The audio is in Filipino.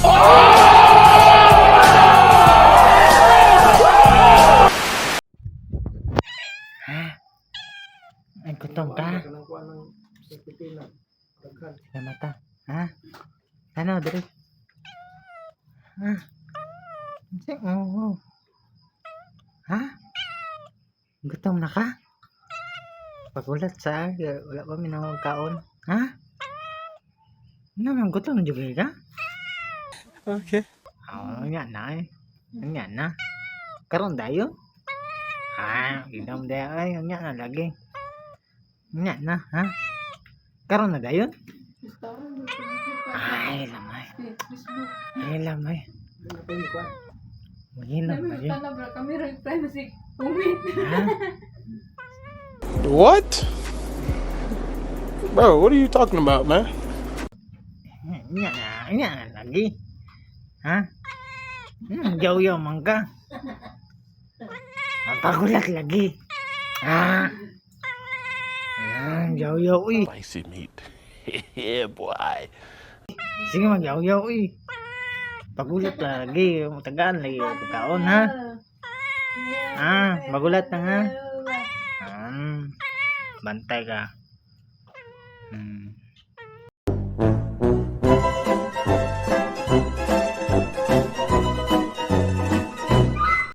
Ha? Ay, gutom ka? Sila mata. Ha? Ano, dali? Ha? Oh. Ha? Gutom na ka? Pagulat sa wala pa minawag kaon. Ha? Naman gutom juga ka? Okay. Nga na eh. Nga na. Karon dayon? Ha? Inom dayo ay nga na lagi. Nga na, ha? Karon na dayon? Ay, lamay. Ay, lamay. Maginom ba yun? Ha? What? Bro, what are you talking about, man? Nga na lagi. Ha? Yaw-yaw man ka. Pagulat lagi. Ha? Yaw-yaw uy. Spicy meat. Yeah, boy. Sige mag-yaw-yaw uy. Pagulat lagi. Matagaan lagi pagkaon ha. Magulat na ha. Bantay ka.